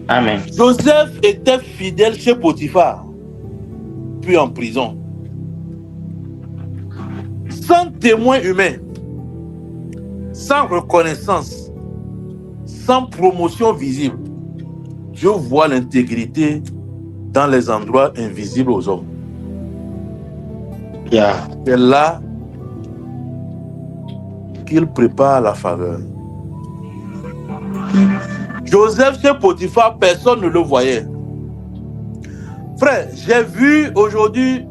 Amen. Joseph était fidèle chez Potiphar, puis en prison. Sans témoin humain, sans reconnaissance, sans promotion visible, Dieu voit l'intégrité dans les endroits invisibles aux hommes. Yeah. C'est là qu'il prépare la faveur. Joseph chez Potiphar, personne ne le voyait. Frère, j'ai vu aujourd'hui,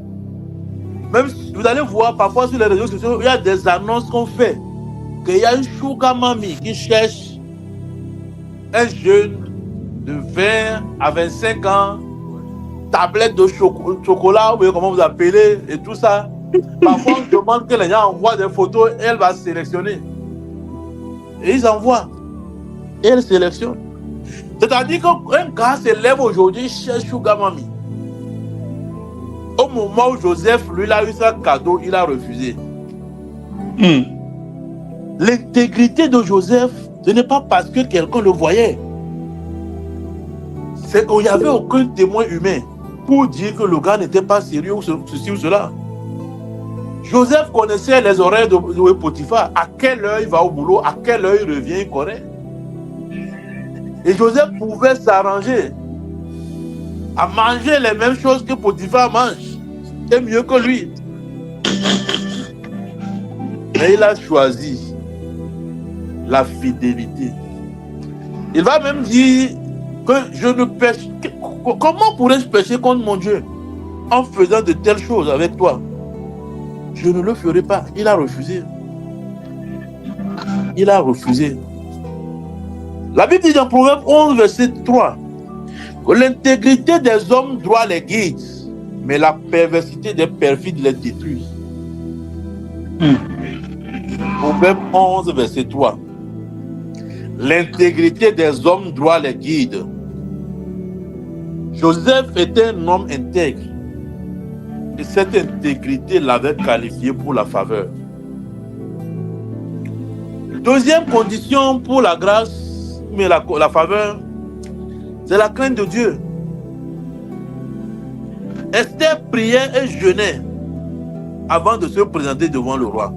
même vous allez voir parfois sur les réseaux sociaux, il y a des annonces qu'on fait, qu'il y a une sugar mommy qui cherche un jeune de 20 à 25 ans, tablette de chocolat, ou comment vous appelez, et tout ça. Parfois, on demande que les gens envoient des photos, et elle va sélectionner. Et ils envoient. Et elle sélectionne. C'est-à-dire qu'un gars se lève aujourd'hui, il cherche Sugar Mami. Au moment où Joseph, lui, il a eu son cadeau, il a refusé. L'intégrité de Joseph, ce n'est pas parce que quelqu'un le voyait. C'est qu'il n'y avait aucun témoin humain pour dire que le gars n'était pas sérieux ou ceci ou cela. Joseph connaissait les horaires de Potiphar. À quelle heure il va au boulot, à quelle heure il revient, il connaît. Et Joseph pouvait s'arranger à manger les mêmes choses que Potiphar mange. C'est mieux que lui. Mais il a choisi la fidélité. Il va même dire que je ne pêche. Comment pourrais-je pécher contre mon Dieu en faisant de telles choses avec toi? Je ne le ferai pas. Il a refusé. Il a refusé. La Bible dit dans Proverbe 11, verset 3, que l'intégrité des hommes droits les guide, mais la perversité des perfides les détruit. Proverbe 11, verset 3. L'intégrité des hommes droits les guide. Joseph était un homme intègre. Et cette intégrité l'avait qualifié pour la faveur. Deuxième condition pour la grâce, mais la faveur, c'est la crainte de Dieu. Esther priait et jeûnait avant de se présenter devant le roi.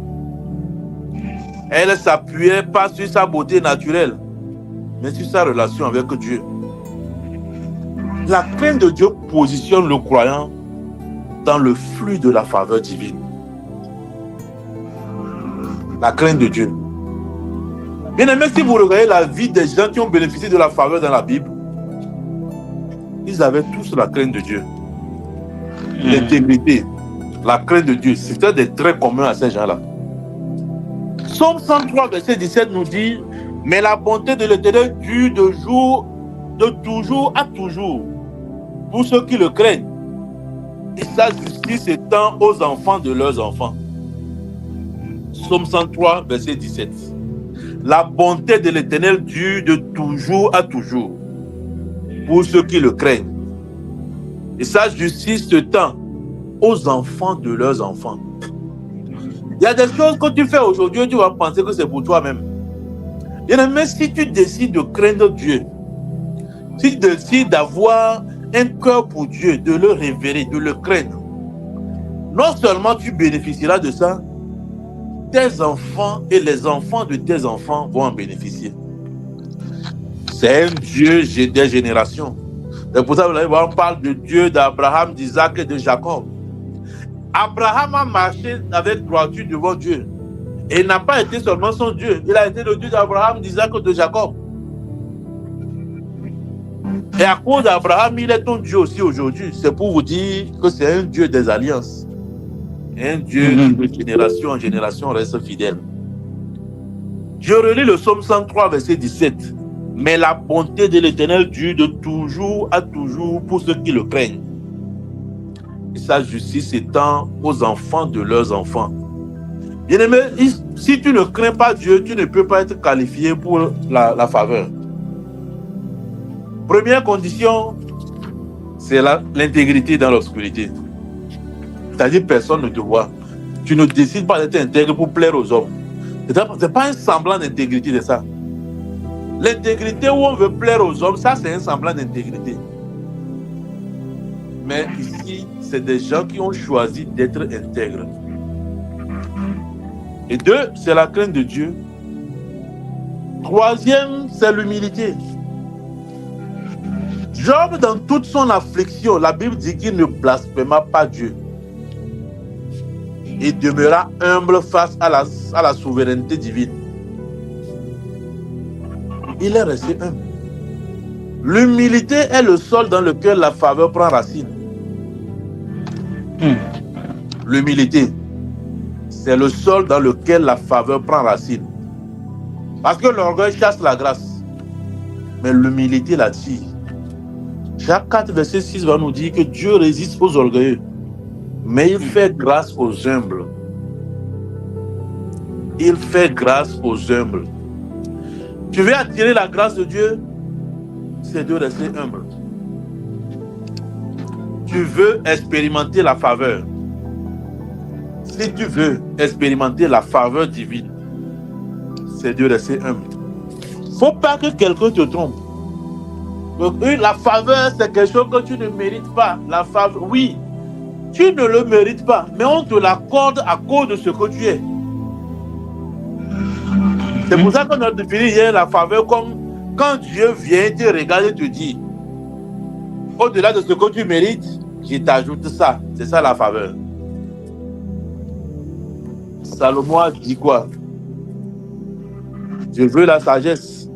Elle s'appuyait pas sur sa beauté naturelle, mais sur sa relation avec Dieu. La crainte de Dieu positionne le croyant dans le flux de la faveur divine. La crainte de Dieu. Bien aimé, si vous regardez la vie des gens qui ont bénéficié de la faveur dans la Bible, ils avaient tous la crainte de Dieu. L'intégrité, la crainte de Dieu, c'était des traits communs à ces gens-là. Psaume 103, verset 17 nous dit: mais la bonté de l'Éternel dure de toujours à toujours, pour ceux qui le craignent, et sa justice s'étend aux enfants de leurs enfants. Psaume 103, verset 17. La bonté de l'Éternel dure de toujours à toujours, pour ceux qui le craignent, et sa justice s'étend aux enfants de leurs enfants. Il y a des choses que tu fais aujourd'hui, tu vas penser que c'est pour toi-même. Mais si tu décides de craindre Dieu, si tu décides d'avoir un cœur pour Dieu, de le révérer, de le craindre, non seulement tu bénéficieras de ça, tes enfants et les enfants de tes enfants vont en bénéficier. C'est un Dieu des générations. C'est pour ça que vous allez voir, on parle de Dieu d'Abraham, d'Isaac et de Jacob. Abraham a marché avec droiture devant Dieu. Et il n'a pas été seulement son Dieu, il a été le Dieu d'Abraham, d'Isaac et de Jacob. Et à cause d'Abraham, il est ton Dieu aussi aujourd'hui. C'est pour vous dire que c'est un Dieu des alliances. Un Dieu qui de génération en génération reste fidèle. Je relis le psaume 103, verset 17. Mais la bonté de l'Éternel dure de toujours à toujours pour ceux qui le craignent. Et sa justice s'étend aux enfants de leurs enfants. Bien-aimé, si tu ne crains pas Dieu, tu ne peux pas être qualifié pour la faveur. Première condition, c'est l'intégrité dans l'obscurité. C'est-à-dire personne ne te voit. Tu ne décides pas d'être intègre pour plaire aux hommes. Ce n'est pas un semblant d'intégrité de ça. L'intégrité où on veut plaire aux hommes, ça c'est un semblant d'intégrité. Mais ici, c'est des gens qui ont choisi d'être intègres. Et deux, c'est la crainte de Dieu. Troisième, c'est l'humilité. Job, dans toute son affliction, la Bible dit qu'il ne blasphéma pas Dieu. Il demeura humble face à la souveraineté divine. Il est resté humble. L'humilité est le sol dans lequel la faveur prend racine. L'humilité, c'est le sol dans lequel la faveur prend racine. Parce que l'orgueil chasse la grâce, mais l'humilité l'attire. Jacques 4, verset 6 va nous dire que Dieu résiste aux orgueilleux, mais il fait grâce aux humbles. Il fait grâce aux humbles. Tu veux attirer la grâce de Dieu, c'est de rester humble. Tu veux expérimenter la faveur. Si tu veux expérimenter la faveur divine, c'est de rester humble. Il ne faut pas que quelqu'un te trompe. Donc, la faveur, c'est quelque chose que tu ne mérites pas. La faveur, oui, tu ne le mérites pas, mais on te l'accorde à cause de ce que tu es. C'est pour ça qu'on a défini hier la faveur comme quand Dieu vient te regarder et te dit, au-delà de ce que tu mérites, je t'ajoute ça. C'est ça la faveur. Salomon a dit quoi? Je veux la sagesse.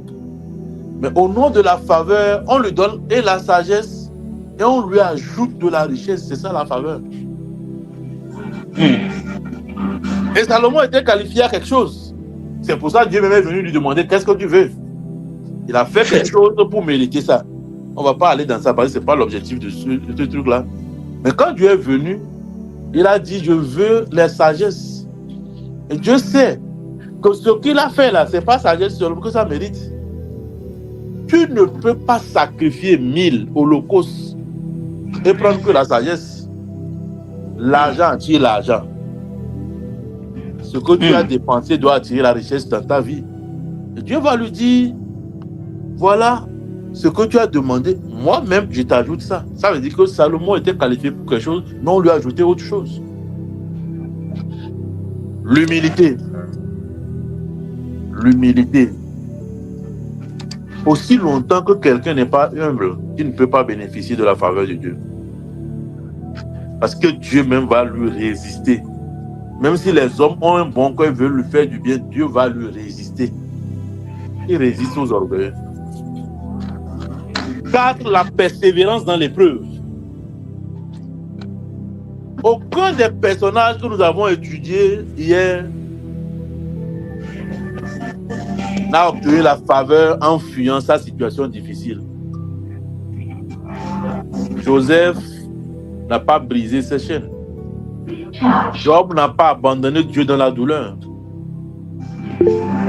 Mais au nom de la faveur, on lui donne et la sagesse et on lui ajoute de la richesse. C'est ça la faveur. Et Salomon était qualifié à quelque chose. C'est pour ça que Dieu même est venu lui demander qu'est-ce que tu veux. Il a fait quelque chose pour mériter ça. On ne va pas aller dans ça parce que ce n'est pas l'objectif de ce truc-là. Mais quand Dieu est venu, il a dit je veux la sagesse. Et Dieu sait que ce qu'il a fait là, ce n'est pas sagesse seulement que ça mérite. Tu ne peux pas sacrifier 1000 holocaustes et prendre que la sagesse. L'argent attire l'argent. Ce que tu as dépensé doit attirer la richesse dans ta vie. Et Dieu va lui dire, voilà ce que tu as demandé. Moi-même, je t'ajoute ça. Ça veut dire que Salomon était qualifié pour quelque chose, mais on lui a ajouté autre chose. L'humilité. L'humilité. Aussi longtemps que quelqu'un n'est pas humble, il ne peut pas bénéficier de la faveur de Dieu. Parce que Dieu même va lui résister. Même si les hommes ont un bon cœur et veulent lui faire du bien, Dieu va lui résister. Il résiste aux orgueils. 4. La persévérance dans l'épreuve. Aucun des personnages que nous avons étudiés hier n'a obtenu la faveur en fuyant sa situation difficile. Joseph n'a pas brisé ses chaînes. Job n'a pas abandonné Dieu dans la douleur.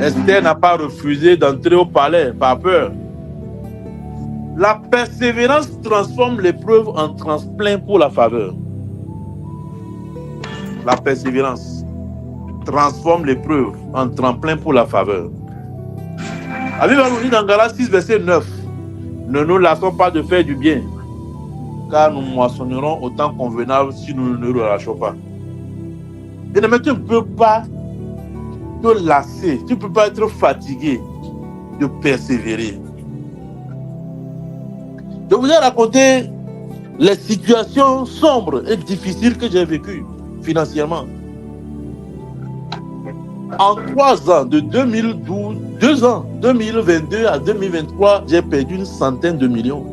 Esther n'a pas refusé d'entrer au palais par peur. La persévérance transforme l'épreuve en tremplin pour la faveur. La persévérance transforme l'épreuve en tremplin pour la faveur. La Bible nous dit dans Galates 6, verset 9, ne nous lassons pas de faire du bien, car nous moissonnerons au temps convenable si nous ne nous relâchons pas. Et mais tu ne peux pas te lasser, tu ne peux pas être fatigué de persévérer. Je vous ai raconté les situations sombres et difficiles que j'ai vécues financièrement. En 3 ans, de 2012, 2 ans, 2022 à 2023, j'ai perdu une centaine de millions.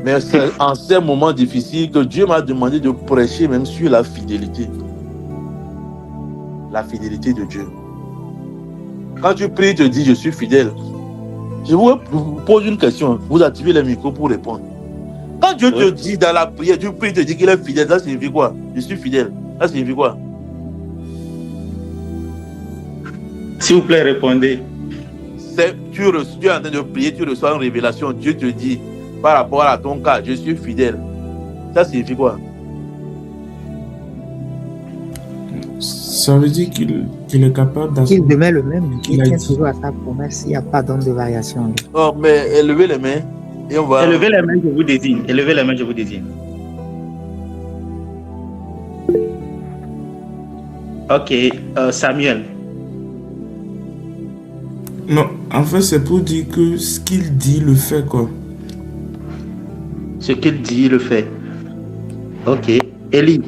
Mais c'est en ces moments difficiles que Dieu m'a demandé de prêcher même sur la fidélité. La fidélité de Dieu. Quand tu pries, tu te dis, je suis fidèle. Je vous pose une question, vous activez les micros pour répondre. Quand Dieu te dit dans la prière, tu pries, te dis qu'il est fidèle, ça signifie quoi? Je suis fidèle. Ça signifie quoi? S'il vous plaît, répondez. Tu es en train de prier, tu reçois une révélation, Dieu te dit, par rapport à ton cas, je suis fidèle. Ça signifie quoi? Ça veut dire qu'il est capable Il d'accomplir. demeure le même. Il Il a tient dit. toujours à sa promesse. Il n'y a pas d'onde de variation. Oh, mais élevez les mains et on va. Élevez les mains, je vous désigne. Élevez les mains, je vous désigne. Ok, Samuel. Non, en fait, c'est pour dire que ce qu'il dit, le fait, quoi. Ce qu'il dit, il le fait. Ok. Élie.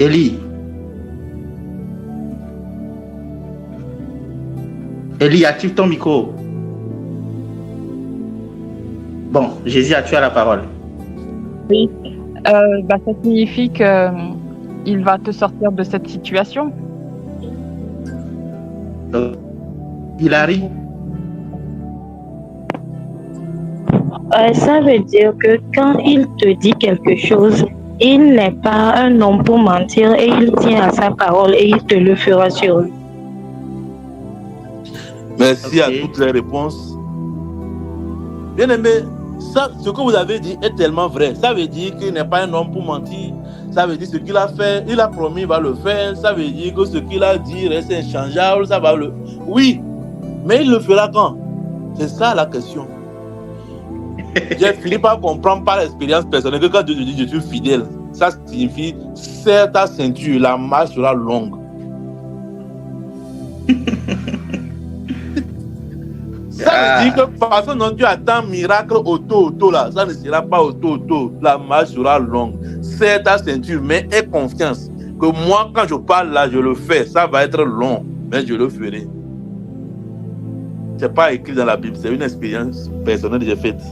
Élie. Élie, active ton micro. Bon, Jésus, tu as la parole. Oui, ça signifie qu'il va te sortir de cette situation. Hilary. Ça veut dire que quand il te dit quelque chose, il n'est pas un homme pour mentir et il tient à sa parole et il te le fera sur lui. Merci Ok. à toutes les réponses. Bien aimé, ça, ce que vous avez dit est tellement vrai. Ça veut dire qu'il n'est pas un homme pour mentir. Ça veut dire ce qu'il a fait, il a promis, il va le faire. Ça veut dire que ce qu'il a dit reste inchangeable. Ça va le. Oui, mais il le fera quand? C'est ça la question. J'ai fini par comprendre par l'expérience personnelle que quand Dieu te dit je suis fidèle, ça signifie serre ta ceinture, la marche sera longue. Ça veut dire que parce que non, tu attends miracle auto là, ça ne sera pas auto. La marche sera longue. Serre ta ceinture, mais aie confiance que moi, quand je parle là, je le fais. Ça va être long, mais je le ferai. C'est pas écrit dans la Bible, c'est une expérience personnelle que j'ai faite.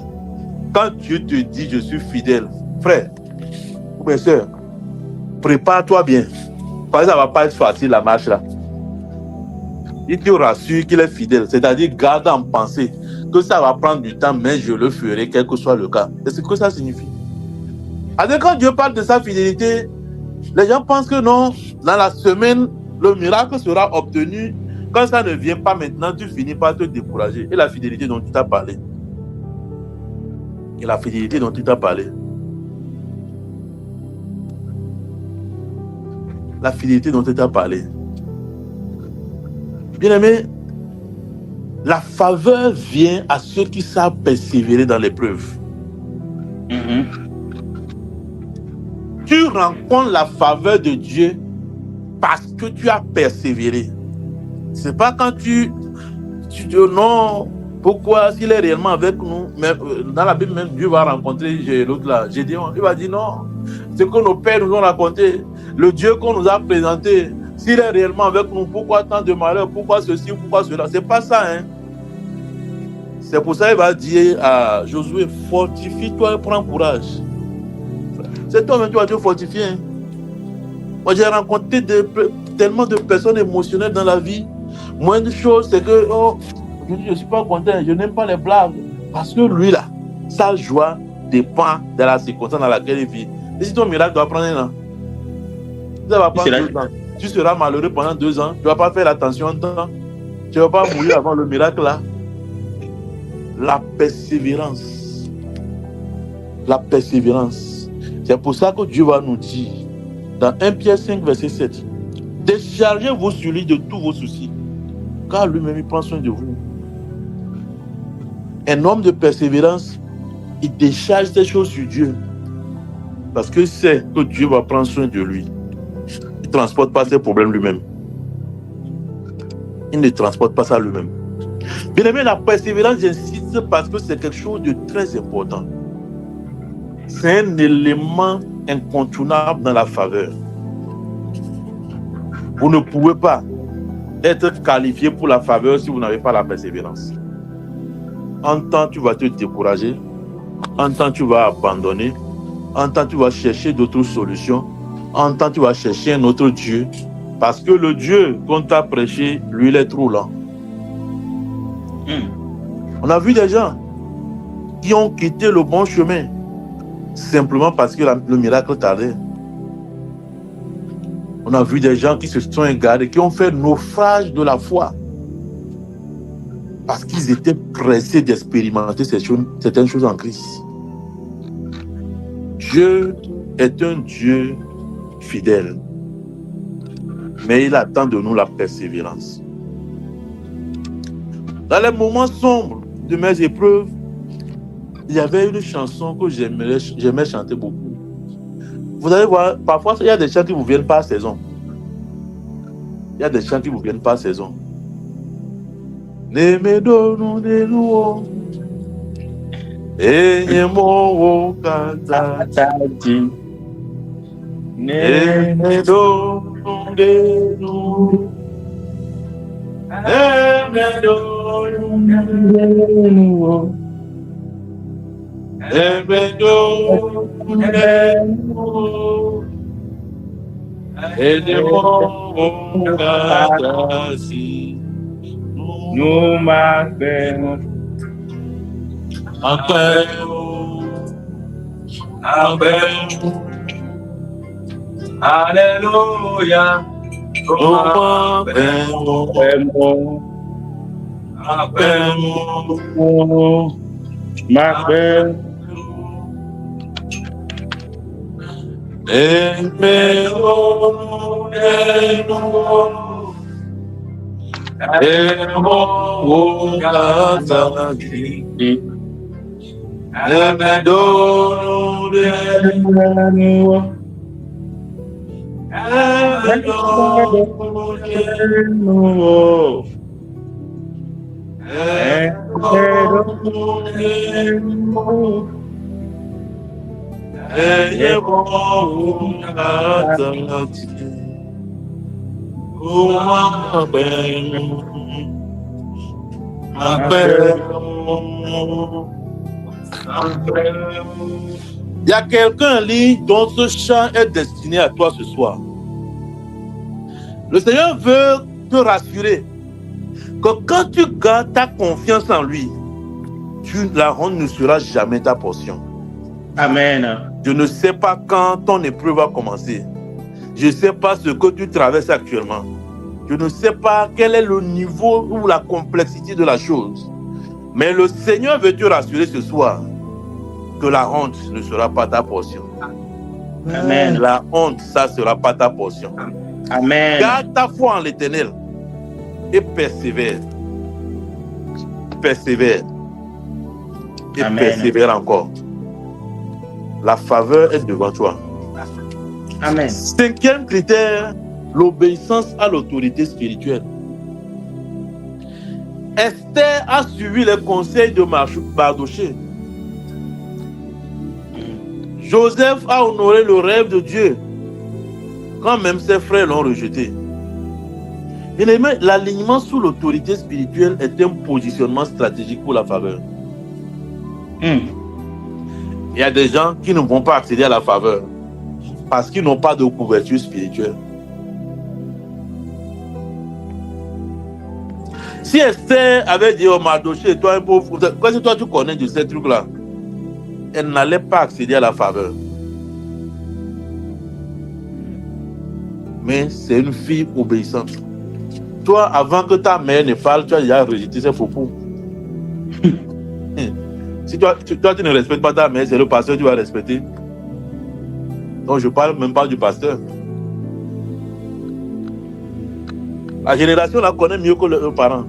Quand Dieu te dit je suis fidèle, frère ou bien soeur, prépare-toi bien. Parce que ça ne va pas être facile la marche là. Il te rassure qu'il est fidèle, c'est-à-dire garde en pensée que ça va prendre du temps, mais je le ferai, quel que soit le cas. C'est ce que ça signifie. Alors, quand Dieu parle de sa fidélité, les gens pensent que non, dans la semaine, le miracle sera obtenu. Quand ça ne vient pas maintenant, tu finis par te décourager. Et la fidélité dont tu t'as parlé. Et la fidélité dont tu t'as parlé. La fidélité dont tu t'as parlé. Bien-aimé, la faveur vient à ceux qui savent persévérer dans l'épreuve. Tu rencontres la faveur de Dieu parce que tu as persévéré. C'est pas quand tu dis non, pourquoi s'il est réellement avec nous, mais dans la Bible même, Dieu va rencontrer l'autre là, Gédéon. Il va dire non, ce que nos pères nous ont raconté, le Dieu qu'on nous a présenté, s'il est réellement avec nous, pourquoi tant de malheur, pourquoi ceci, pourquoi cela? C'est pas ça, hein. C'est pour ça qu'il va dire à Josué, fortifie-toi et prends courage. C'est toi-même qui vas te fortifier. Hein. Moi, j'ai rencontré tellement de personnes émotionnelles dans la vie. Moins de choses, c'est que, je ne suis pas content, je n'aime pas les blagues. Parce que lui, là, sa joie dépend de la circonstance dans laquelle il vit. Et si ton miracle doit prendre un an, ça va prendre 2 ans. Tu seras malheureux pendant 2 ans. Tu ne vas pas faire l'attention en temps. Tu ne vas pas mourir avant le miracle là. La persévérance. La persévérance. C'est pour ça que Dieu va nous dire, dans 1 Pierre 5, verset 7, déchargez-vous sur lui de tous vos soucis, car lui-même il prend soin de vous. Un homme de persévérance, il décharge ces choses sur Dieu, parce qu'il sait que Dieu va prendre soin de lui. Il ne transporte pas ses problèmes lui-même. Il ne transporte pas ça lui-même. Bien aimé, la persévérance, j'insiste parce que c'est quelque chose de très important. C'est un élément incontournable dans la faveur. Vous ne pouvez pas être qualifié pour la faveur si vous n'avez pas la persévérance. En temps, tu vas te décourager. En temps, tu vas abandonner. En temps, tu vas chercher d'autres solutions. En temps, tu vas chercher un autre Dieu. Parce que le Dieu qu'on t'a prêché, lui, il est trop lent. On a vu des gens qui ont quitté le bon chemin simplement parce que le miracle tardait. On a vu des gens qui se sont égarés, qui ont fait naufrage de la foi parce qu'ils étaient pressés d'expérimenter certaines choses en Christ. Dieu est un Dieu fidèle. Mais il attend de nous la persévérance. Dans les moments sombres de mes épreuves, il y avait une chanson que j'aimais chanter beaucoup. Vous allez voir, parfois, il y a des chants qui vous viennent par saison. Il y a des chants qui vous viennent par saison. Ne me donne de nous. Et mon Tati. ne me donne de nous. Ne me donne de nous. Ne me donne de nous. Et de mon grâce. Nous m'appelons. Alléluia. Il y a quelqu'un dont ce chant est destiné à toi ce soir. Le Seigneur veut te rassurer que quand tu gardes ta confiance en lui, la honte ne sera jamais ta portion. Amen. Je ne sais pas quand ton épreuve va commencer. Je ne sais pas ce que tu traverses actuellement. Je ne sais pas quel est le niveau ou la complexité de la chose. Mais le Seigneur veut te rassurer ce soir que la honte ne sera pas ta portion. Amen. La honte, ça ne sera pas ta portion. Amen. Garde ta foi en l'Éternel et persévère. Persévère. Et Amen. persévère encore. La faveur est devant toi. Amen. 5e critère, l'obéissance à l'autorité spirituelle. Esther a suivi les conseils de Mardochée. Joseph a honoré le rêve de Dieu quand même ses frères l'ont rejeté. Bien-aimé, l'alignement sous l'autorité spirituelle est un positionnement stratégique pour la faveur. Il y a des gens qui ne vont pas accéder à la faveur parce qu'ils n'ont pas de couverture spirituelle. Si Esther avait dit au Mardochée, toi un pauvre, quoi si toi tu connais de ces trucs-là, elle n'allait pas accéder à la faveur. Mais c'est une fille obéissante. Toi, avant que ta mère ne parle, tu as déjà rejeté ses propos. Si toi, tu ne respectes pas ta mère, c'est le pasteur que tu vas respecter. Donc, je ne parle même pas du pasteur. La génération la connaît mieux que leurs parents.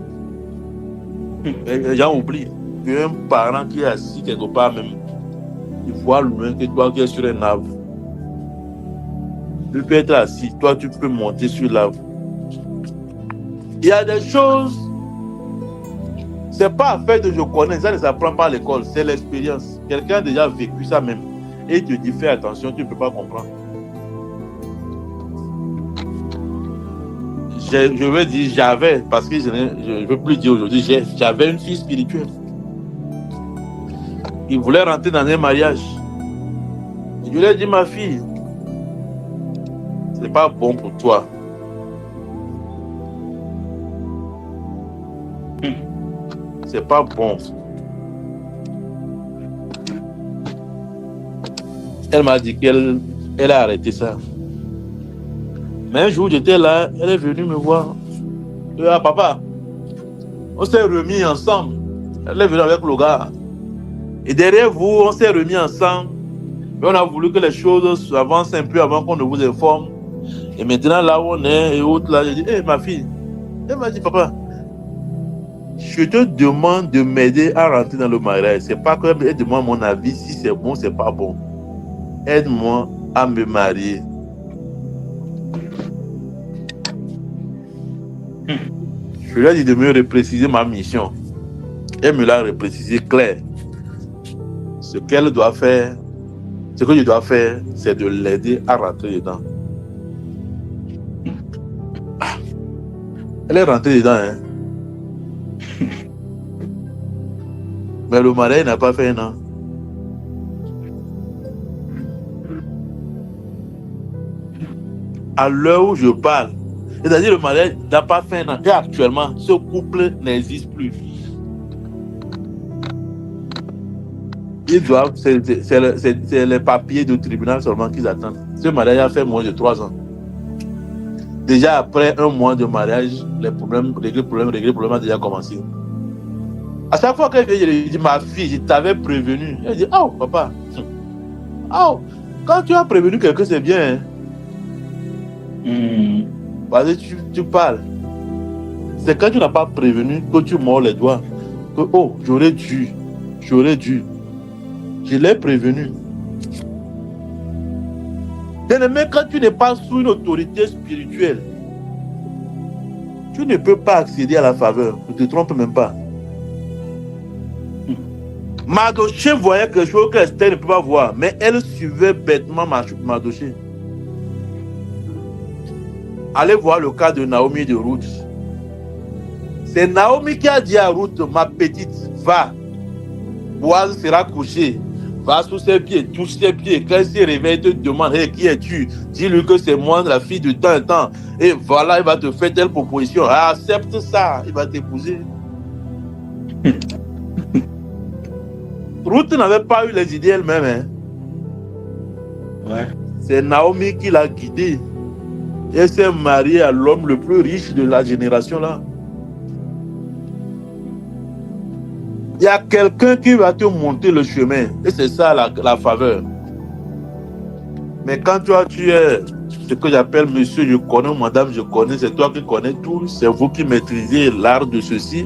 Les gens oublient qu'un parent qui est assis quelque part même, il voit loin que toi qui es sur un arbre. Tu peux être assis, toi tu peux monter sur l'arbre. Il y a des choses, c'est pas affaire de je connais, ça ne s'apprend pas à l'école, c'est l'expérience. Quelqu'un a déjà vécu ça même. Et il te dit fais attention, tu ne peux pas comprendre. Je veux dire j'avais, parce que je ne veux plus dire aujourd'hui, j'avais une fille spirituelle. Il voulait rentrer dans un mariage. Je lui ai dit ma fille, c'est pas bon pour toi. C'est pas bon. Elle m'a dit qu'elle a arrêté ça. Mais un jour, j'étais là, elle est venue me voir. Je dis, ah papa, on s'est remis ensemble. Elle est venue avec le gars. Et derrière vous, on s'est remis ensemble. Mais on a voulu que les choses avancent un peu avant qu'on ne vous informe. Et maintenant, là où on est, et autres, là, j'ai dit, hé, ma fille. Elle m'a dit, papa, je te demande de m'aider à rentrer dans le mariage. C'est pas que aide-moi mon avis, si c'est bon, c'est pas bon. Aide-moi à me marier. Je lui ai dit de me repréciser ma mission. Elle me l'a reprécisé clair. Ce qu'elle doit faire, ce que je dois faire, c'est de l'aider à rentrer dedans. Elle est rentrée dedans, hein. Mais le mariage n'a pas fait un an. À l'heure où je parle, c'est-à-dire le mariage n'a pas fait un an. Et actuellement, ce couple n'existe plus. Ils doivent, c'est les papiers du tribunal seulement qu'ils attendent. Ce mariage a fait moins de 3 ans. Déjà après un mois de mariage, les problèmes a déjà commencé. À chaque fois qu'elle vient, je lui dis, ma fille, je t'avais prévenu. Elle dit, oh papa, oh, quand tu as prévenu quelqu'un, c'est bien. Hein? Parce que tu parles. C'est quand tu n'as pas prévenu que tu mords les doigts. Que, oh, j'aurais dû. Je l'ai prévenu. Bien-aimé, quand tu n'es pas sous une autorité spirituelle, tu ne peux pas accéder à la faveur. Ne te trompe même pas. Mardoché voyait quelque chose que Esther ne peut pas voir, mais elle suivait bêtement Mardoché. Allez voir le cas de Naomi et de Ruth. C'est Naomi qui a dit à Ruth, ma petite, va. Boaz sera couché. Va sous ses pieds, touche ses pieds. Quand il se réveille, te demande, hey, qui es-tu? Dis-lui que c'est moi, la fille de temps en temps. Et voilà, il va te faire telle proposition. Ah, accepte ça, il va t'épouser. Ruth n'avait pas eu les idées elle-même. Hein. Ouais. C'est Naomi qui l'a guidée. Elle s'est mariée à l'homme le plus riche de la génération là. Il y a quelqu'un qui va te monter le chemin. Et c'est ça la faveur. Mais quand tu es ce que j'appelle monsieur, je connais, madame, je connais, c'est toi qui connais tout. C'est vous qui maîtrisez l'art de ceci.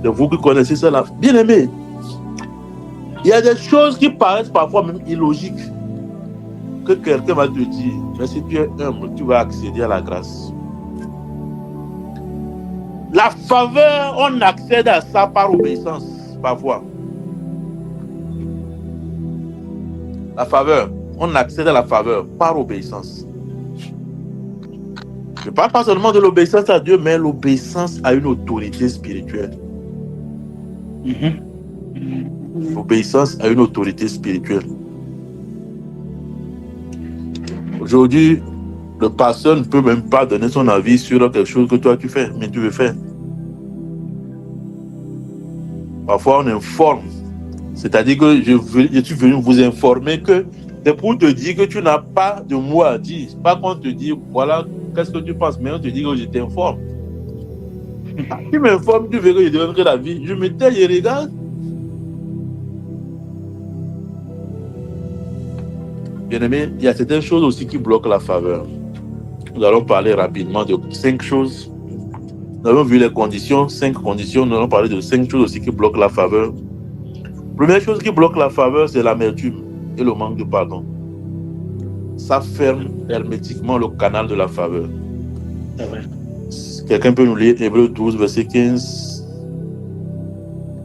C'est vous qui connaissez cela. Bien aimé. Il y a des choses qui paraissent parfois même illogiques. Que quelqu'un va te dire. Mais si tu es humble, tu vas accéder à la grâce. La faveur, on accède à ça par obéissance. Parfois. La faveur, on accède à la faveur par obéissance. Je ne parle pas seulement de l'obéissance à Dieu, mais l'obéissance à une autorité spirituelle. L'obéissance à une autorité spirituelle. Aujourd'hui, le pasteur ne peut même pas donner son avis sur quelque chose que toi tu fais, mais tu veux faire. Parfois, on informe. C'est-à-dire que je suis venu vous informer que c'est pour te dire que tu n'as pas de mot à dire. Pas qu'on te dit, voilà, qu'est-ce que tu penses, mais on te dit que je t'informe. Tu m'informes, tu veux que je donnerai la vie. Je me tais, je regarde. Bien aimé, il y a certaines choses aussi qui bloquent la faveur. Nous allons parler rapidement de 5 choses. Nous avons vu les conditions, 5 conditions. Nous allons parler de 5 choses aussi qui bloquent la faveur. Première chose qui bloque la faveur, c'est l'amertume et le manque de pardon. Ça ferme hermétiquement le canal de la faveur. C'est vrai. Quelqu'un peut nous lire Hébreux 12, verset 15.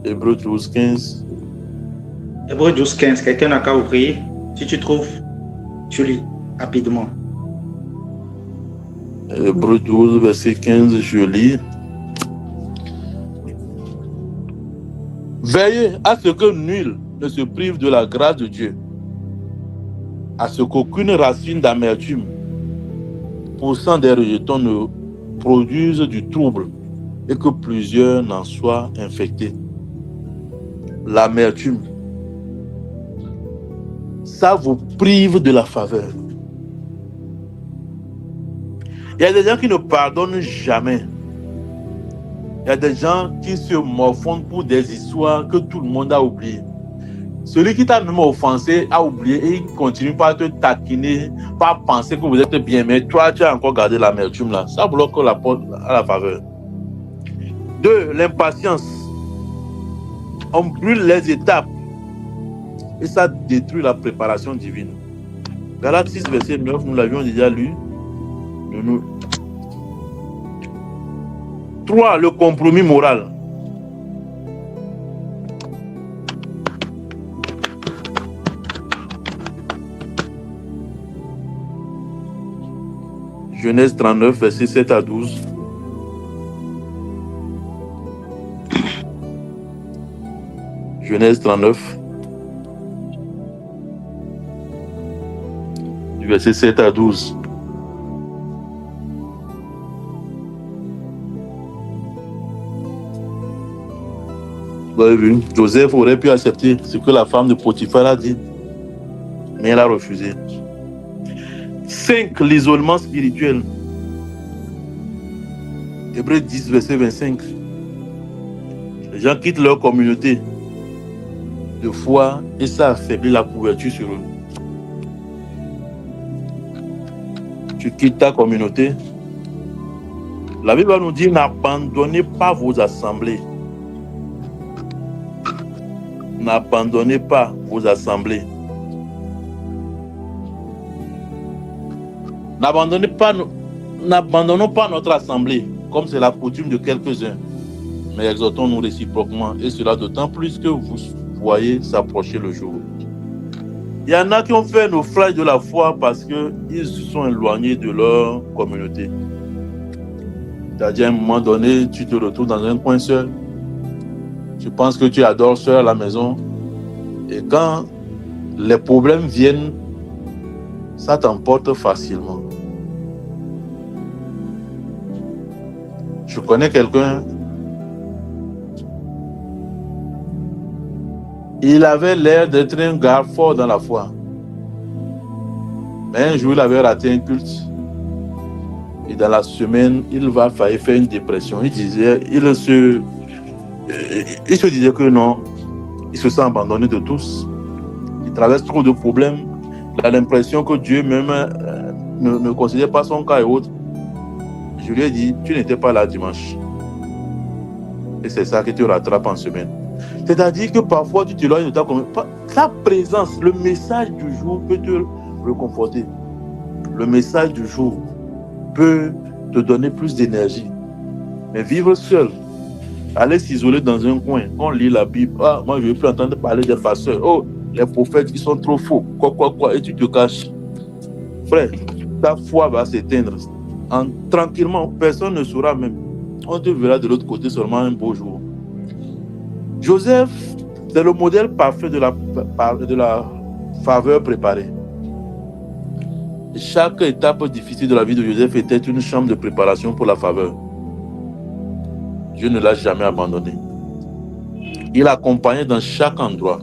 Hébreux 12, 15. Hébreux 12, 15. Quelqu'un n'a qu'à ouvrir. Si tu trouves, tu lis rapidement. Hébreux 12, verset 15, je lis. Veillez à ce que nul ne se prive de la grâce de Dieu, à ce qu'aucune racine d'amertume poussant des rejetons ne produise du trouble et que plusieurs n'en soient infectés. L'amertume, ça vous prive de la faveur. Il y a des gens qui ne pardonnent jamais. Il y a des gens qui se morfondent pour des histoires que tout le monde a oubliées. Celui qui t'a même offensé a oublié et il continue par te taquiner, par penser que vous êtes bien, mais toi, tu as encore gardé l'amertume là. Ça bloque la porte à la faveur. 2. L'impatience. On brûle les étapes et ça détruit la préparation divine. Galates 6, verset 9, nous l'avions déjà lu. 3. Le compromis moral. Genèse 39, verset 7 à 12. Genèse 39, du verset 7 à 12. Vous avez vu, Joseph aurait pu accepter ce que la femme de Potiphar a dit, mais elle a refusé. 5. L'isolement spirituel. Hébreux 10, verset 25. Les gens quittent leur communauté de foi et ça affaiblit la couverture sur eux. Tu quittes ta communauté. La Bible va nous dire n'abandonnez pas vos assemblées. N'abandonnez pas vos assemblées. N'abandonnons pas notre assemblée, comme c'est la coutume de quelques-uns, mais exhortons-nous réciproquement, et cela d'autant plus que vous voyez s'approcher le jour. Il y en a qui ont fait naufrage de la foi parce qu'ils se sont éloignés de leur communauté. C'est-à-dire, à un moment donné, tu te retrouves dans un coin seul, tu penses que tu adores seul à la maison, et quand les problèmes viennent, ça t'emporte facilement. Je connais quelqu'un, il avait l'air d'être un gars fort dans la foi. Mais un jour, il avait raté un culte. Et dans la semaine, il va faillir faire une dépression. Il se disait que non, il se sent abandonné de tous. Il traverse trop de problèmes. Il a l'impression que Dieu même ne considère pas son cas et autres. Je lui ai dit, tu n'étais pas là dimanche. Et c'est ça qui te rattrape en semaine. C'est-à-dire que parfois tu t'éloignes de ta communauté. Ta présence, le message du jour peut te réconforter. Le message du jour peut te donner plus d'énergie. Mais vivre seul, aller s'isoler dans un coin, on lit la Bible. Ah, moi je ne veux plus entendre parler des pasteurs. Oh, les prophètes qui sont trop faux. Quoi, et tu te caches. Frère, ta foi va s'éteindre. Tranquillement, personne ne saura même. On te verra de l'autre côté seulement un beau jour. Joseph, c'est le modèle parfait de la faveur préparée. Chaque étape difficile de la vie de Joseph était une chambre de préparation pour la faveur. Dieu ne l'a jamais abandonné. Il l'accompagnait dans chaque endroit.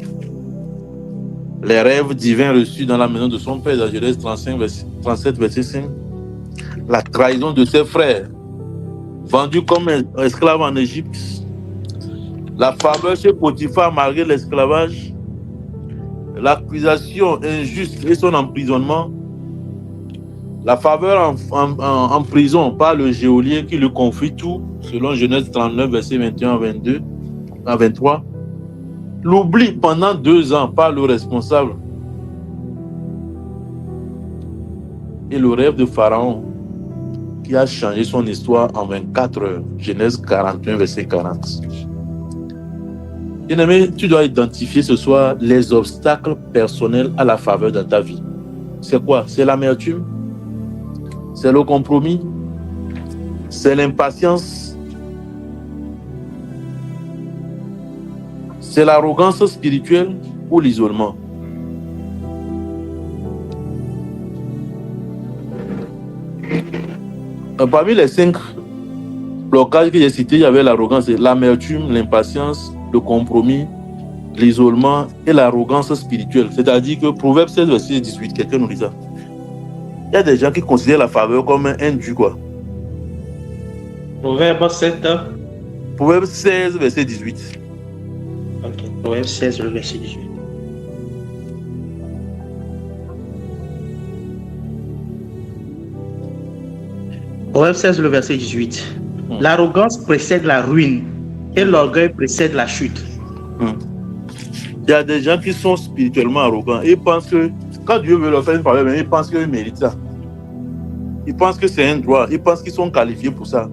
Les rêves divins reçus dans la maison de son père, dans Genèse 37, verset 5. La trahison de ses frères, vendu comme esclave en Égypte. La faveur chez Potiphar malgré l'esclavage. L'accusation injuste et son emprisonnement. La faveur en prison par le geôlier qui lui confie tout, selon Genèse 39, verset 21 à 23. L'oubli pendant 2 ans par le responsable. Et le rêve de Pharaon qui a changé son histoire en 24 heures. Genèse 41, verset 40. Bien-aimé, tu dois identifier ce soir les obstacles personnels à la faveur dans ta vie. C'est quoi? C'est l'amertume? C'est le compromis? C'est l'impatience? C'est l'arrogance spirituelle ou l'isolement? Parmi les 5 blocages que j'ai cités, il y avait l'arrogance, l'amertume, l'impatience, le compromis, l'isolement et l'arrogance spirituelle. C'est-à-dire que Proverbe 16, verset 18, quelqu'un nous dit ça. Il y a des gens qui considèrent la faveur comme un dû, quoi. Proverbe 7. Proverbe 16, verset 18. Ok, Proverbe 16, le verset 18. Proverbe 16, le verset 18. L'arrogance précède la ruine et l'orgueil précède la chute. Il y a des gens qui sont spirituellement arrogants. Ils pensent que quand Dieu veut leur faire une faveur, ils pensent qu'ils méritent ça. Ils pensent que c'est un droit. Ils pensent qu'ils sont qualifiés pour ça.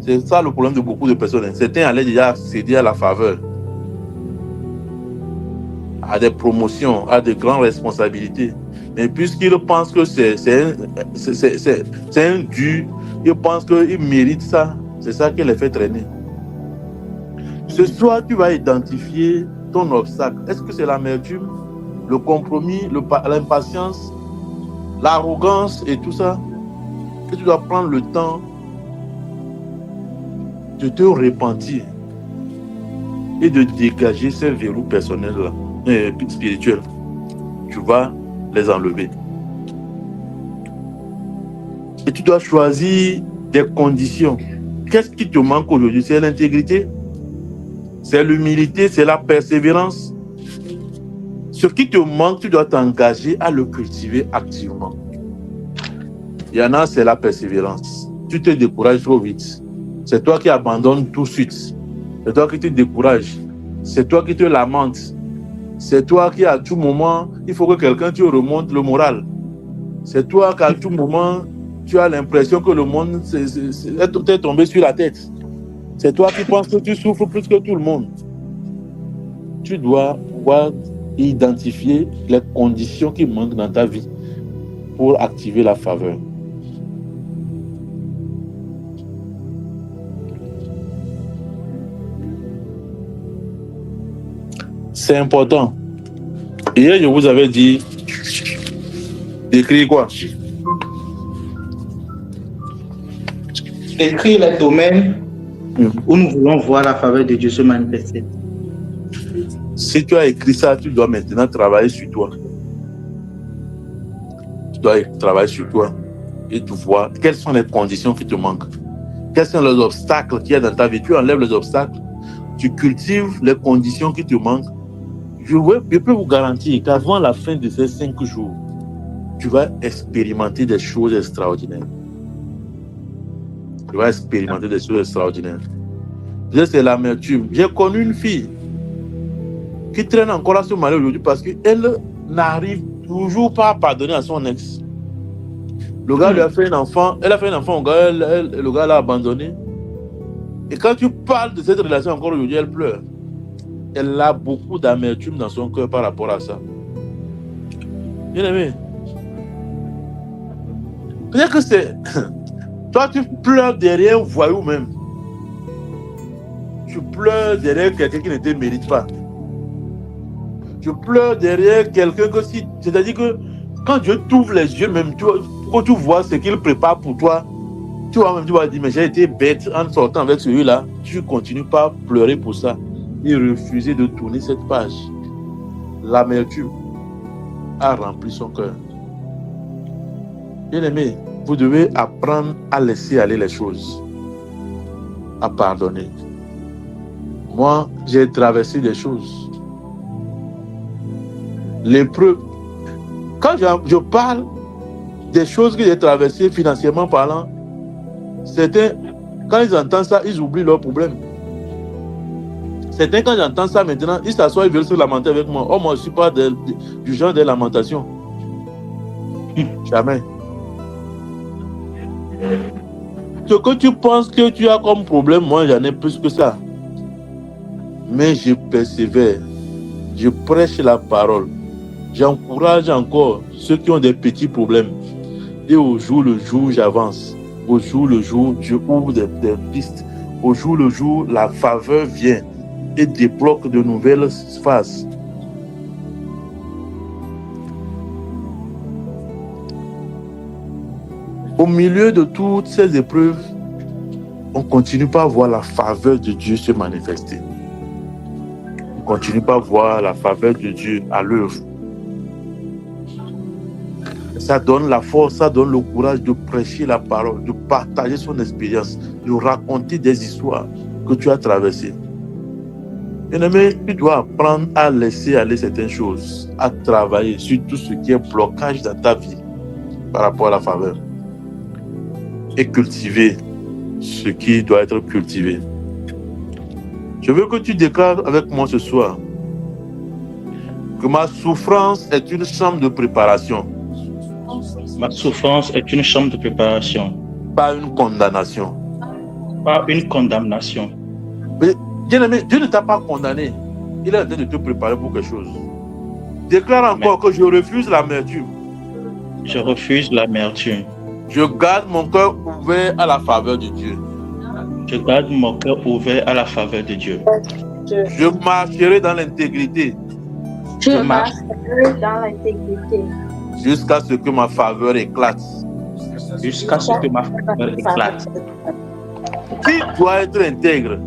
C'est ça le problème de beaucoup de personnes. Certains allaient déjà céder à la faveur, à des promotions, à de grandes responsabilités. Mais puisqu'ils pensent que c'est un dû, ils pensent qu'ils méritent ça. C'est ça qui les fait traîner. Ce soir, tu vas identifier ton obstacle. Est-ce que c'est l'amertume, le compromis, l'impatience, l'arrogance et tout ça? Et tu dois prendre le temps de te repentir et de dégager ces verrous personnels-là, spirituels. Tu vas les enlever. Et tu dois choisir des conditions. Qu'est-ce qui te manque aujourd'hui? C'est l'intégrité, c'est l'humilité, c'est la persévérance. Ce qui te manque, tu dois t'engager à le cultiver activement. Il y en a, c'est la persévérance. Tu te décourages trop vite. C'est toi qui abandonnes tout de suite. C'est toi qui te décourages. C'est toi qui te lamentes. C'est toi qui, à tout moment, il faut que quelqu'un te remonte le moral. C'est toi qui, à tout moment, tu as l'impression que le monde est tombé sur la tête. C'est toi qui penses que tu souffres plus que tout le monde. Tu dois pouvoir identifier les conditions qui manquent dans ta vie pour activer la faveur. C'est important. Hier, je vous avais dit d'écrire quoi? Écrire les domaines où nous voulons voir la faveur de Dieu se manifester. Si tu as écrit ça, tu dois maintenant travailler sur toi. Tu dois travailler sur toi et tu vois quelles sont les conditions qui te manquent. Quels sont les obstacles qu'il y a dans ta vie. Tu enlèves les obstacles, tu cultives les conditions qui te manquent. Je peux vous garantir qu'avant la fin de ces 5 jours, tu vas expérimenter des choses extraordinaires. Tu vas expérimenter des choses extraordinaires. C'est l'amertume. J'ai connu une fille qui traîne encore à ce malheur aujourd'hui parce qu'elle n'arrive toujours pas à pardonner à son ex. Le gars lui a fait un enfant, elle a fait un enfant au gars, le gars l'a abandonné. Et quand tu parles de cette relation encore aujourd'hui, elle pleure. Elle a beaucoup d'amertume dans son cœur par rapport à ça. Bien aimé. Peut-être que c'est... Toi, tu pleures derrière un voyou même. Tu pleures derrière quelqu'un qui ne te mérite pas. Tu pleures derrière quelqu'un que si... C'est-à-dire que quand Dieu t'ouvre les yeux, même quand tu vois ce qu'il prépare pour toi, tu vas dire, mais j'ai été bête en sortant avec celui-là. Tu continues pas à pleurer pour ça et refuser de tourner cette page. L'amertume a rempli son cœur. Bien aimé, vous devez apprendre à laisser aller les choses, à pardonner. Moi, j'ai traversé des choses. L'épreuve. Quand je parle des choses que j'ai traversées financièrement parlant, certains, quand ils entendent ça, ils oublient leurs problèmes. Certains, quand j'entends ça maintenant, ils s'assoient, ils veulent se lamenter avec moi. Oh, moi, je ne suis pas du genre des lamentations. Jamais. Ce que tu penses que tu as comme problème, moi, j'en ai plus que ça. Mais je persévère. Je prêche la parole. J'encourage encore ceux qui ont des petits problèmes. Et au jour le jour, j'avance. Au jour le jour, je ouvre des pistes. Au jour le jour, la faveur vient et débloque de nouvelles phases. Au milieu de toutes ces épreuves, on continue pas à voir la faveur de Dieu se manifester. On continue pas à voir la faveur de Dieu à l'œuvre. Ça donne la force, ça donne le courage de prêcher la parole, de partager son expérience, de raconter des histoires que tu as traversées. Bien-aimé, tu dois apprendre à laisser aller certaines choses, à travailler sur tout ce qui est blocage dans ta vie par rapport à la faveur. et cultiver ce qui doit être cultivé. Je veux que tu déclares avec moi ce soir que ma souffrance est une chambre de préparation, Ma souffrance est une chambre de préparation, pas une condamnation. pas une condamnation. Mais, bien-aimé, Dieu ne t'a pas condamné. Il est en train de te préparer pour quelque chose. Déclare encore que je refuse l'amertume. Je refuse l'amertume. Je garde mon cœur ouvert à la faveur de Dieu. Je garde mon cœur ouvert à la faveur de Dieu. Je marcherai dans l'intégrité Je marche marcherai dans l'intégrité jusqu'à ce que ma faveur éclate. Jusqu'à ce que ma faveur éclate. Qui doit être intègre?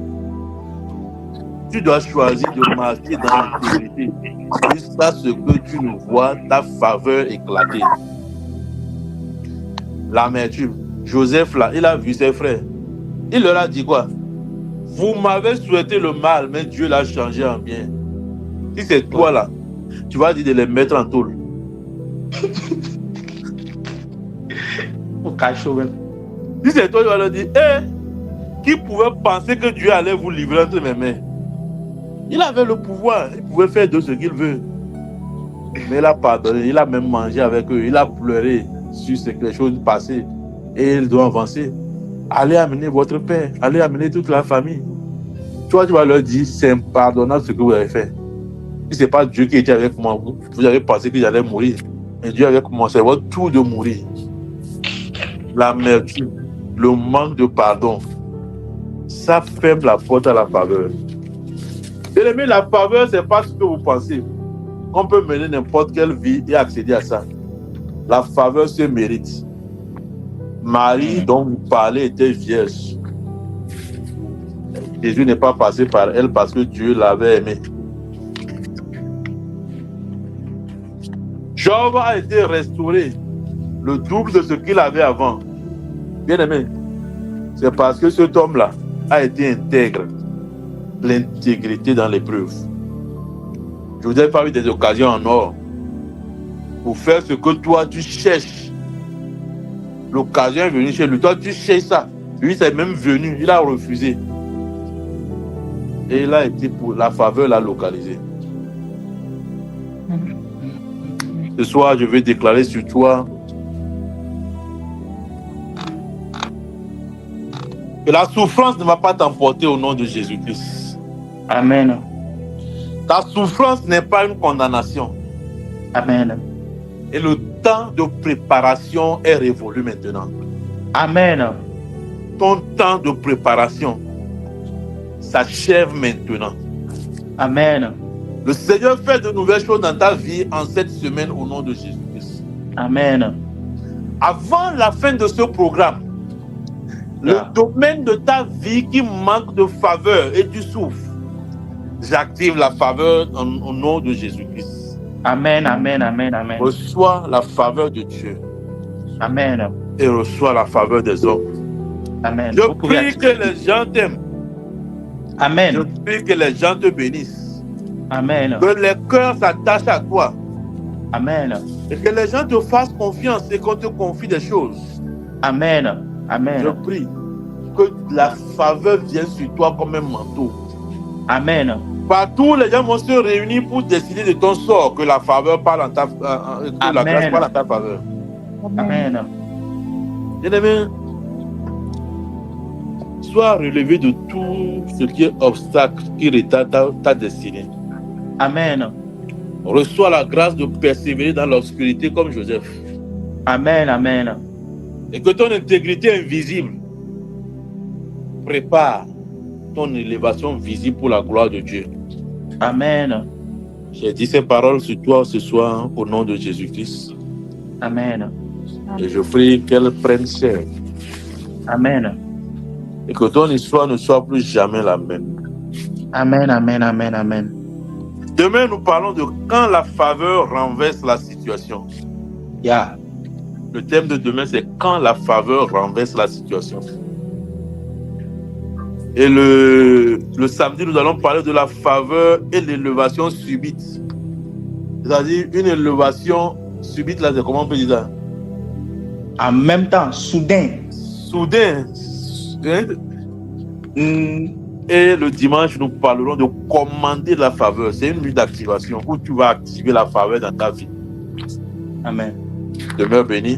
Tu dois choisir de marcher dans l'intégrité jusqu'à ce que tu ne vois ta faveur éclater. L'amertume. Joseph, là, il a vu ses frères. Il leur a dit quoi? Vous m'avez souhaité le mal, mais Dieu l'a changé en bien. Si c'est toi, là, tu vas dire de les mettre en tôle. Si c'est toi, tu vas leur dire, qui pouvait penser que Dieu allait vous livrer entre mes mains? Il avait le pouvoir, il pouvait faire de ce qu'il veut. Mais il a pardonné, il a même mangé avec eux, il a pleuré sur les choses passées et il doit avancer. Allez amener votre père, allez amener toute la famille. Toi, tu vas leur dire, c'est impardonnable ce que vous avez fait. Si ce n'est pas Dieu qui était avec moi, vous avez pensé que j'allais mourir. Mais Dieu avec moi, c'est votre tour de mourir. L'amertume, le manque de pardon, ça ferme la porte à la faveur. Bien aimé, la faveur, ce n'est pas ce que vous pensez. On peut mener n'importe quelle vie et accéder à ça. La faveur se mérite. Marie, dont vous parlez, était vierge. Jésus n'est pas passé par elle parce que Dieu l'avait aimée. Job a été restauré le double de ce qu'il avait avant. Bien aimé, c'est parce que cet homme-là a été intègre. L'intégrité dans l'épreuve. Je vous ai parlé des occasions en or pour faire ce que toi tu cherches. L'occasion est venue chez lui. Toi tu cherches ça. Lui c'est même venu. Il a refusé. Et il a été pour la faveur l'a localisé. Ce soir, je vais déclarer sur toi que la souffrance ne va pas t'emporter au nom de Jésus-Christ. Amen. Ta souffrance n'est pas une condamnation. Amen. Et le temps de préparation est révolu maintenant. Amen. Ton temps de préparation s'achève maintenant. Amen. Le Seigneur fait de nouvelles choses dans ta vie en cette semaine au nom de Jésus-Christ. Amen. Avant la fin de ce programme, le domaine de ta vie qui manque de faveur et tu souffres, j'active la faveur au nom de Jésus-Christ. Amen, amen, amen, amen. Reçois la faveur de Dieu. Amen. Et reçois la faveur des hommes. Amen. Je prie que les gens t'aiment. Amen. Je prie que les gens te bénissent. Amen. Que les cœurs s'attachent à toi. Amen. Et que les gens te fassent confiance et qu'on te confie des choses. Amen. Amen. Je prie que la faveur vienne sur toi comme un manteau. Amen. Partout, les gens vont se réunir pour décider de ton sort, que la faveur parle en ta, que la grâce parle en ta faveur. Amen. Bien-aimé, sois relevé de tout ce qui est obstacle qui retarde ta destinée. Amen. Reçois la grâce de persévérer dans l'obscurité comme Joseph. Amen. Amen. Et que ton intégrité invisible prépare ton élévation visible pour la gloire de Dieu. Amen. J'ai dit ces paroles sur toi ce soir au nom de Jésus-Christ. Amen. Et je prie qu'elles prennent chair. Amen. Et que ton histoire ne soit plus jamais la même. Amen, amen, amen, amen. Demain, nous parlons de quand la faveur renverse la situation. Yeah. Le thème de demain, c'est quand la faveur renverse la situation. Et le samedi, nous allons parler de la faveur et l'élévation subite. C'est-à-dire une élévation subite, là, c'est comment on peut dire ça? En même temps, soudain. soudain. Et le dimanche, nous parlerons de commander la faveur. C'est une nuit d'activation où tu vas activer la faveur dans ta vie. Amen. Demeure béni.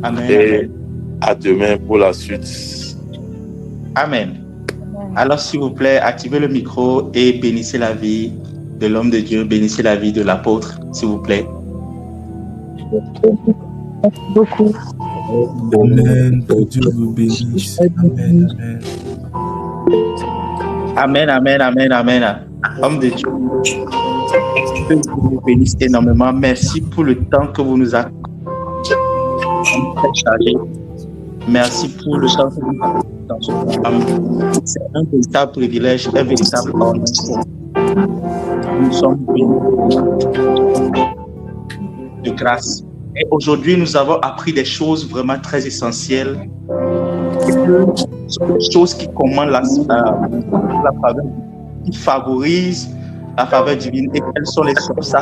Amen. Et Amen. à demain pour la suite. Amen. Alors, s'il vous plaît, activez le micro et bénissez la vie de l'homme de Dieu, bénissez la vie de l'apôtre, s'il vous plaît. Merci beaucoup. Amen. Que Dieu vous bénisse. Amen. Amen, Amen. amen, amen, amen. Homme de Dieu, que Dieu vous bénisse énormément. Merci pour le temps que vous nous avez chargé. Merci pour le temps que vous nous avez dans ce programme. C'est un véritable privilège, un véritable honneur. Nous sommes de grâce. Et aujourd'hui, nous avons appris des choses vraiment très essentielles. Ce sont des choses qui commandent la faveur, qui favorisent la faveur divine. Et quelles sont les choses?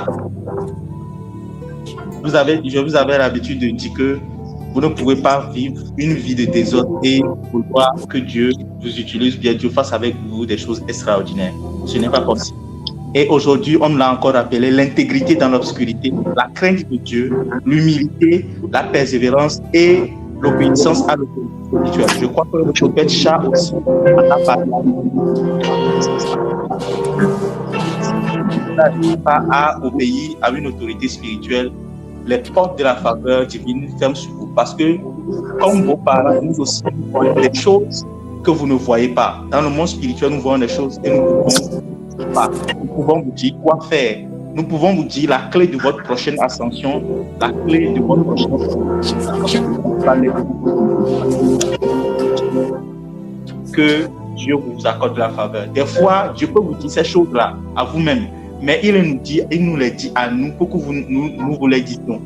Je vous avais l'habitude de dire que vous ne pouvez pas vivre une vie de désordre et vouloir que Dieu vous utilise, bien Dieu fasse avec vous des choses extraordinaires. Ce n'est pas possible. Et aujourd'hui, on l'a encore appelé l'intégrité dans l'obscurité, la crainte de Dieu, l'humilité, la persévérance et l'obéissance à l'autorité spirituelle. Je crois que le prophète Cha aussi en a parlé. Si pas à obéir à une autorité spirituelle, les portes de la faveur divine ferment sur vous. Parce que, comme vos parents, nous aussi, nous voyons des choses que vous ne voyez pas. Dans le monde spirituel, nous voyons des choses et nous pouvons vous dire quoi faire. Nous pouvons vous dire la clé de votre prochaine ascension, la clé de votre prochaine que Dieu vous accorde la faveur. Des fois, Dieu peut vous dire ces choses-là à vous-même, mais il nous les dit à nous pour que nous vous les disions,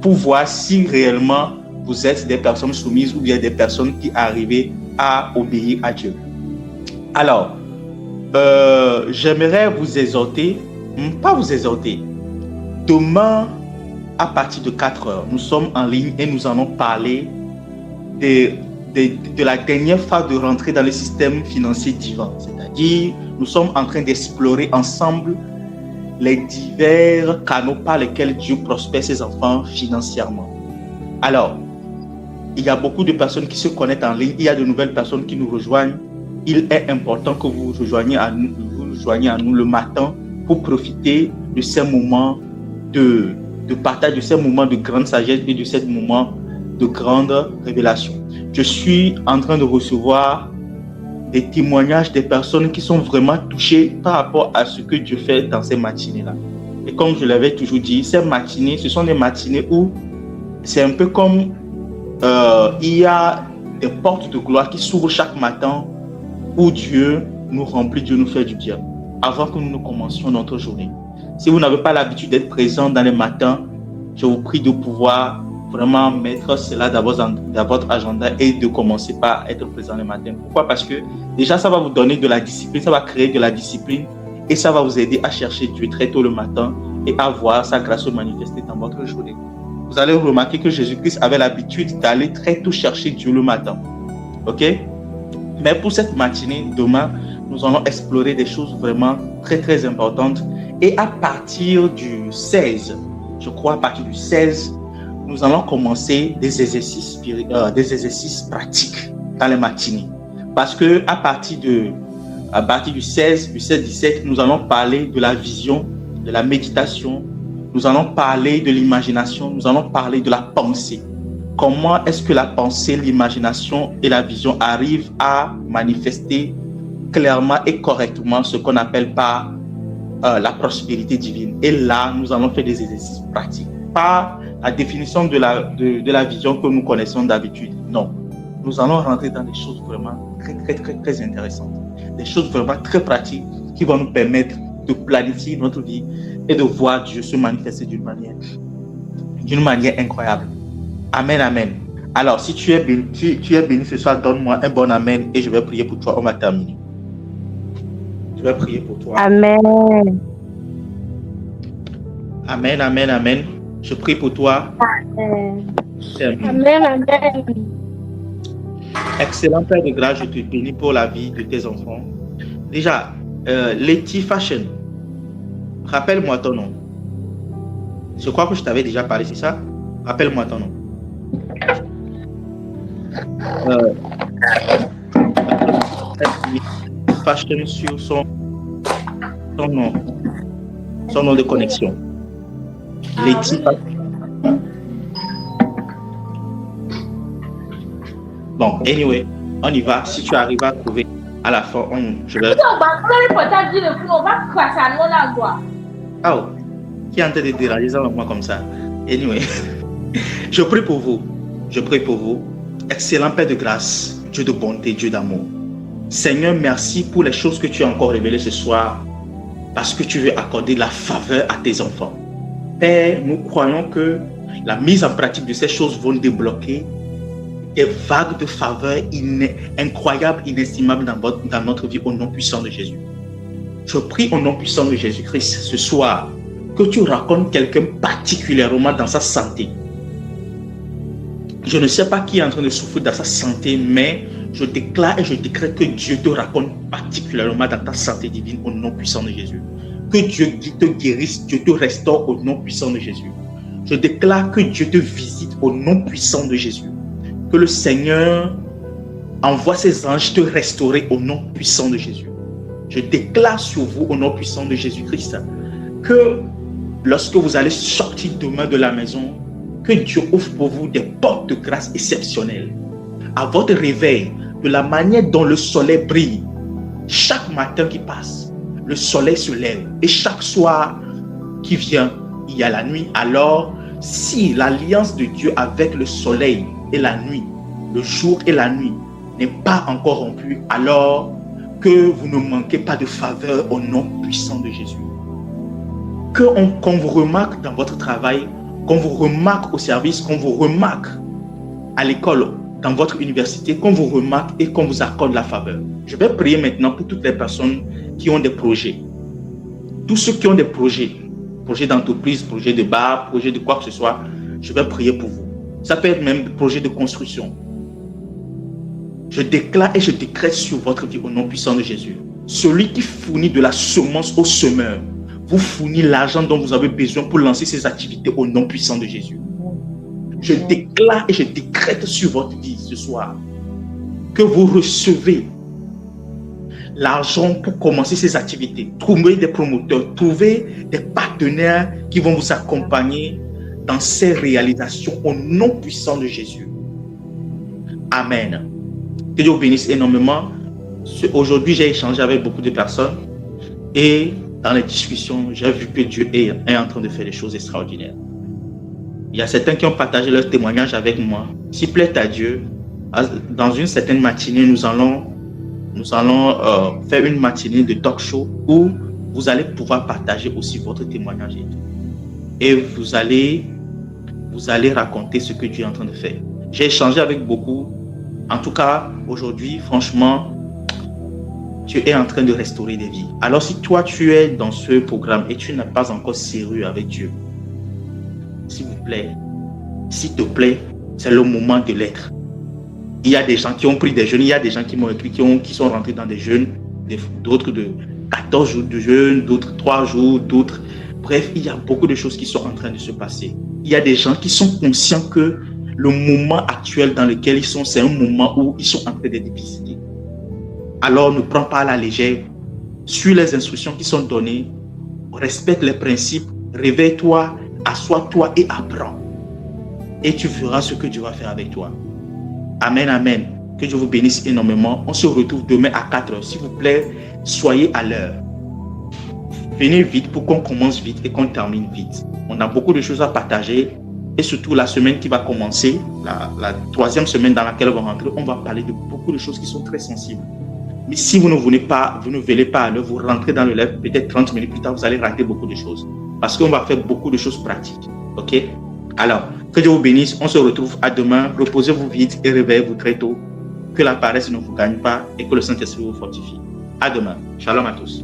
pour voir si réellement vous êtes des personnes soumises ou bien des personnes qui arrivent à obéir à Dieu. Alors, j'aimerais vous exhorter, pas vous exhorter. Demain, à partir de 4 heures, nous sommes en ligne et nous allons parler de la dernière phase de rentrer dans le système financier divin. C'est-à-dire, nous sommes en train d'explorer ensemble les divers canaux par lesquels Dieu prospère ses enfants financièrement. Alors, il y a beaucoup de personnes qui se connectent en ligne, il y a de nouvelles personnes qui nous rejoignent. Il est important que vous vous rejoigniez à nous le matin pour profiter de ces moments de partage, de ces moments de grande sagesse et de ces moments de grande révélation. Je suis en train de recevoir des témoignages des personnes qui sont vraiment touchées par rapport à ce que Dieu fait dans ces matinées-là. Et comme je l'avais toujours dit, ces matinées, ce sont des matinées où c'est un peu comme il y a des portes de gloire qui s'ouvrent chaque matin où Dieu nous remplit, Dieu nous fait du bien, avant que nous ne commencions notre journée. Si vous n'avez pas l'habitude d'être présent dans les matins, je vous prie de pouvoir vraiment mettre cela dans votre agenda et de commencer par être présent les matins. Pourquoi? Parce que déjà, ça va vous donner de la discipline, ça va créer de la discipline et ça va vous aider à chercher Dieu très tôt le matin et à voir sa grâce se manifester dans votre journée. Vous allez remarquer que Jésus-Christ avait l'habitude d'aller très tôt chercher Dieu le matin. Ok? Mais pour cette matinée, demain, nous allons explorer des choses vraiment très très importantes. Et à partir du 16, je crois à partir du 16, nous allons commencer des exercices pratiques dans les matinées. Parce que à partir du 16, du 17, nous allons parler de la vision, de la méditation, nous allons parler de l'imagination, nous allons parler de la pensée. Comment est-ce que la pensée, l'imagination et la vision arrivent à manifester clairement et correctement ce qu'on appelle par la prospérité divine. Et là, nous allons faire des exercices pratiques. Pas la définition de la vision que nous connaissons d'habitude. Non. Nous allons rentrer dans des choses vraiment très, très, très, très intéressantes. Des choses vraiment très pratiques qui vont nous permettre de planifier notre vie et de voir Dieu se manifester d'une manière incroyable. Amen, amen. Alors, si tu es béni ce soir, donne-moi un bon amen et je vais prier pour toi. On va terminer. Je vais prier pour toi. Amen. Amen, amen, amen. Je prie pour toi. Amen. Amen. Amen. Excellent Père de grâce, je te bénis pour la vie de tes enfants. Déjà, Letty Fashion, rappelle-moi ton nom. Je crois que je t'avais déjà parlé, c'est ça? Rappelle-moi ton nom. Fashion sur son nom de connexion. Letty Fashion. Bon, anyway, on y va. Si tu arrives à trouver à la fin, je vais. Oh, qui est en train de déranger ça moi comme ça? Anyway, je prie pour vous. Je prie pour vous. Excellent Père de grâce, Dieu de bonté, Dieu d'amour. Seigneur, merci pour les choses que tu as encore révélées ce soir, parce que tu veux accorder la faveur à tes enfants. Père, nous croyons que la mise en pratique de ces choses vont débloquer des vagues de faveur incroyables, inestimables dans notre vie au nom puissant de Jésus. Je prie au nom puissant de Jésus-Christ ce soir que tu racontes quelqu'un particulièrement dans sa santé. Je ne sais pas qui est en train de souffrir dans sa santé, mais je déclare et je décrète que Dieu te raconte particulièrement dans ta santé divine au nom puissant de Jésus. Que Dieu te guérisse, Dieu te restaure au nom puissant de Jésus. Je déclare que Dieu te visite au nom puissant de Jésus. Que le Seigneur envoie ses anges te restaurer au nom puissant de Jésus. Je déclare sur vous au nom puissant de Jésus-Christ que lorsque vous allez sortir demain de la maison, que Dieu ouvre pour vous des portes de grâce exceptionnelles. À votre réveil, de la manière dont le soleil brille, chaque matin qui passe, le soleil se lève et chaque soir qui vient, il y a la nuit. Alors, si l'alliance de Dieu avec le soleil et la nuit, le jour et la nuit n'est pas encore rompue, alors que vous ne manquez pas de faveur au nom puissant de Jésus. Qu'on vous remarque dans votre travail, qu'on vous remarque au service, qu'on vous remarque à l'école, dans votre université, qu'on vous remarque et qu'on vous accorde la faveur. Je vais prier maintenant pour toutes les personnes qui ont des projets. Tous ceux qui ont des projets d'entreprise, projets de bar, projets de quoi que ce soit, je vais prier pour vous. Ça peut être même des projets de construction. Je déclare et je décrète sur votre vie au nom puissant de Jésus. Celui qui fournit de la semence au semeur, vous fournit l'argent dont vous avez besoin pour lancer ces activités au nom puissant de Jésus. Je déclare et je décrète sur votre vie ce soir que vous recevez l'argent pour commencer ces activités. Trouvez des promoteurs, trouvez des partenaires qui vont vous accompagner dans ces réalisations au nom puissant de Jésus. Amen. Que Dieu vous bénisse énormément. Aujourd'hui, j'ai échangé avec beaucoup de personnes et dans les discussions, j'ai vu que Dieu est en train de faire des choses extraordinaires. Il y a certains qui ont partagé leur témoignage avec moi. S'il plaît à Dieu, dans une certaine matinée, nous allons faire une matinée de talk show où vous allez pouvoir partager aussi votre témoignage. Et vous allez raconter ce que Dieu est en train de faire. J'ai échangé avec beaucoup. En tout cas, aujourd'hui, franchement, Dieu est en train de restaurer des vies. Alors, si toi, tu es dans ce programme et tu n'es pas encore sérieux avec Dieu, s'il vous plaît, s'il te plaît, c'est le moment de l'être. Il y a des gens qui ont pris des jeûnes, il y a des gens qui m'ont écrit, qui sont rentrés dans des jeûnes, d'autres de 14 jours de jeûne, d'autres 3 jours, d'autres. Bref, il y a beaucoup de choses qui sont en train de se passer. Il y a des gens qui sont conscients que le moment actuel dans lequel ils sont, c'est un moment où ils sont en train d'être visités. Alors, ne prends pas à la légère. Suis les instructions qui sont données. Respecte les principes. Réveille-toi, assois-toi et apprends. Et tu verras ce que Dieu va faire avec toi. Amen, amen. Que Dieu vous bénisse énormément. On se retrouve demain à 4h. S'il vous plaît, soyez à l'heure. Venez vite pour qu'on commence vite et qu'on termine vite. On a beaucoup de choses à partager. Et surtout, la semaine qui va commencer, la 3e semaine dans laquelle on va rentrer, on va parler de beaucoup de choses qui sont très sensibles. Mais si vous ne venez pas à l'heure, vous rentrez dans le live, peut-être 30 minutes plus tard, vous allez rater beaucoup de choses. Parce qu'on va faire beaucoup de choses pratiques. OK? Alors, que Dieu vous bénisse. On se retrouve à demain. Reposez-vous vite et réveillez-vous très tôt. Que la paresse ne vous gagne pas et que le Saint-Esprit vous fortifie. À demain. Shalom à tous.